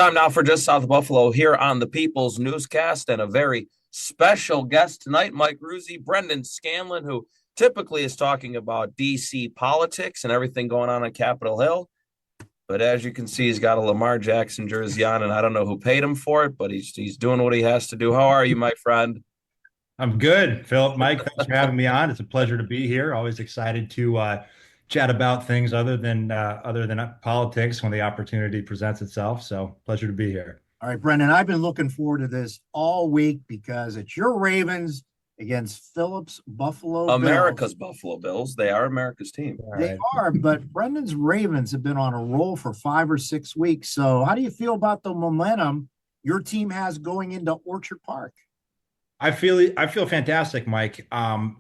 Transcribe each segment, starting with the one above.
Time now for Just South of Buffalo here on the People's Newscast, and a very special guest tonight, Mike Ruzzi, Brendan Scanland, who typically is talking about DC politics and everything going on Capitol Hill. But as you can see, he's got a Lamar Jackson jersey on, and I don't know who paid him for it, but he's doing what he has to do. How are you, my friend? I'm good, Philip. Mike, thanks for having me on. It's a pleasure to be here. Always excited to chat about things other than politics when the opportunity presents itself. So, pleasure to be here. All right, Brendan, I've been looking forward to this all week because it's your Ravens against Philip's Buffalo America's Bills. Buffalo Bills. They are America's team. They are, but Brendan's Ravens have been on a roll for 5 or 6 weeks. So, how do you feel about the momentum your team has going into Orchard Park? I feel fantastic, Mike.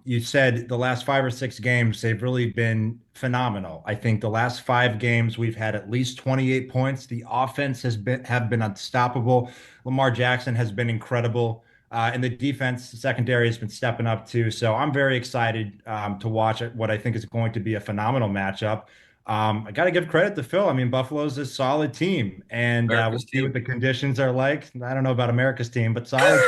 You said the last 5 or 6 games, they've really been phenomenal. I think the last 5 games we've had at least 28 points. The offense have been unstoppable. Lamar Jackson has been incredible. And the defense secondary has been stepping up too. So I'm very excited to watch what I think is going to be a phenomenal matchup. I got to give credit to Phil. I mean, Buffalo's a solid team, and we'll see what the conditions are like. I don't know about America's team, but solid.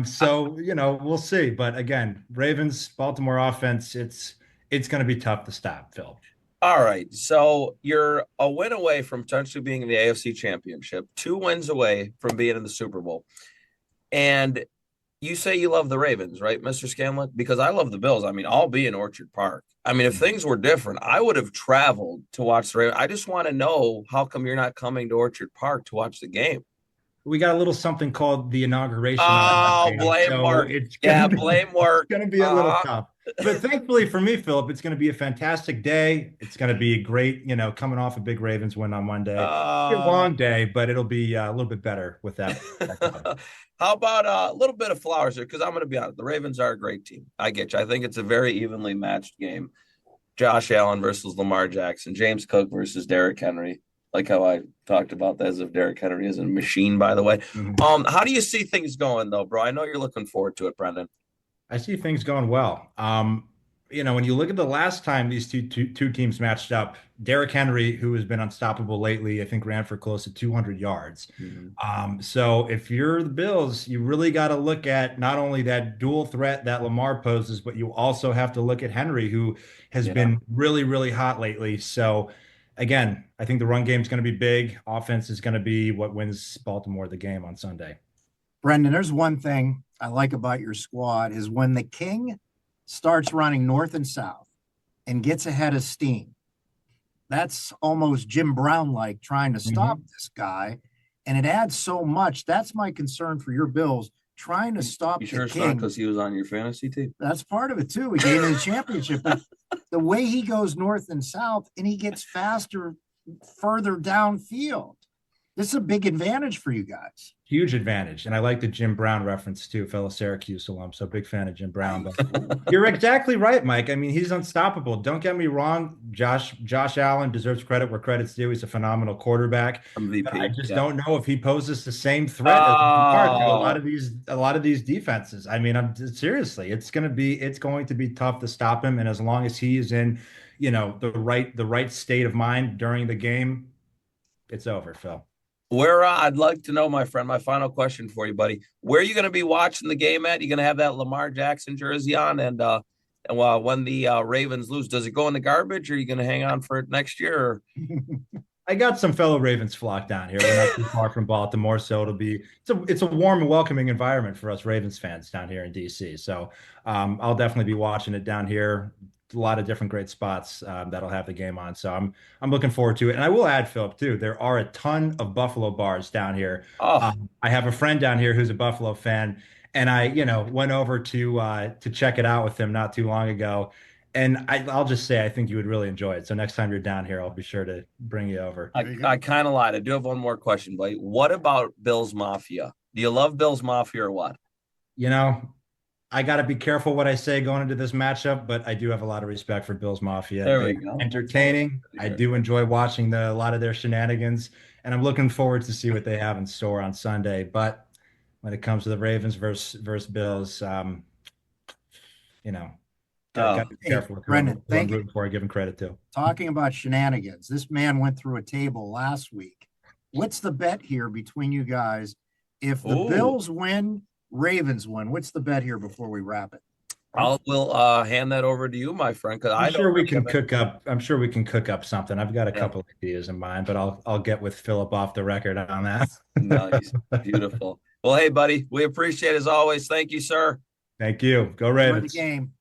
So we'll see. But again, Ravens, Baltimore offense, it's going to be tough to stop, Phil. All right. So you're a win away from potentially being in the AFC Championship, 2 wins away from being in the Super Bowl. And you say you love the Ravens, right, Mr. Scanlon? Because I love the Bills. I mean, I'll be in Orchard Park. I mean, if things were different, I would have traveled to watch the Ravens. I just want to know, how come you're not coming to Orchard Park to watch the game? We got a little something called the inauguration on Oh, Monday, blame so work. it's Yeah, gonna be, blame it's work. gonna be a little tough. But thankfully for me, Philip, it's gonna be a fantastic day. It's gonna be a great, coming off a big Ravens win on Monday. It'll be a long day, but it'll be a little bit better with that. How about a little bit of flowers here? Because I'm going to be honest, the Ravens are a great team. I get you. I think it's a very evenly matched game. Josh Allen versus Lamar Jackson, James Cook versus Derrick Henry. Like how I talked about that, as if Derrick Henry is a machine, by the way. How do you see things going, though, bro? I know you're looking forward to it, Brendan. I see things going well. When you look at the last time these two teams matched up, Derrick Henry, who has been unstoppable lately, I think ran for close to 200 yards. So if you're the Bills, you really got to look at not only that dual threat that Lamar poses, but you also have to look at Henry, who has been really, really hot lately. So again, I think the run game is going to be big. Offense is going to be what wins Baltimore the game on Sunday. Brendan, there's one thing I like about your squad is when the king starts running north and south and gets ahead of steam. That's almost Jim Brown-like trying to stop this guy, and it adds so much. That's my concern for your Bills, trying to stop You the sure it's king. not because he was on your fantasy team? That's part of it too. We gave him the championship, but the way he goes north and south, and he gets faster further downfield. This is a big advantage for you guys. Huge advantage. And I like the Jim Brown reference too, fellow Syracuse alum. So big fan of Jim Brown. But you're exactly right, Mike. I mean, he's unstoppable. Don't get me wrong. Josh Allen deserves credit where credit's due. He's a phenomenal quarterback. MVP. But I just don't know if he poses the same threat as a lot of these defenses. I mean, seriously, it's going to be tough to stop him. And as long as he is in, the right state of mind during the game, it's over, Phil. I'd like to know, my friend, my final question for you, buddy. Where are you going to be watching the game at? You going to have that Lamar Jackson jersey on, and when the Ravens lose, does it go in the garbage, or are you going to hang on for it next year? I got some fellow Ravens flock down here. We're not too far from Baltimore, so it's a warm and welcoming environment for us Ravens fans down here in DC. So I'll definitely be watching it down here. A lot of different great spots that'll have the game on. So I'm looking forward to it. And I will add, Philip, too, there are a ton of Buffalo bars down here. I have a friend down here who's a Buffalo fan, and I, went over to check it out with him not too long ago. And I'll just say I think you would really enjoy it. So next time you're down here, I'll be sure to bring you over. I kind of lied. I do have one more question, buddy. What about Bills Mafia? Do you love Bills Mafia or what? I got to be careful what I say going into this matchup, but I do have a lot of respect for Bills Mafia. There we go. Entertaining. I do enjoy watching a lot of their shenanigans, and I'm looking forward to see what they have in store on Sunday. But when it comes to the Ravens versus Bills, got to be careful with Brendan, thank you before I give him credit to. talking about shenanigans. This man went through a table last week What's the bet here between you guys? If the Ooh. Bills win, Ravens win. What's the bet here before we wrap it? We'll hand that over to you, my friend, because I I'm don't sure we know can what cook up. I'm sure we can cook up something. I've got a Yeah. couple ideas in mind, but I'll get with Philip off the record on that. Nice. Beautiful. Well, hey, buddy, we appreciate it as always. Thank you, sir. Thank you. Go Enjoy the Ravens. game.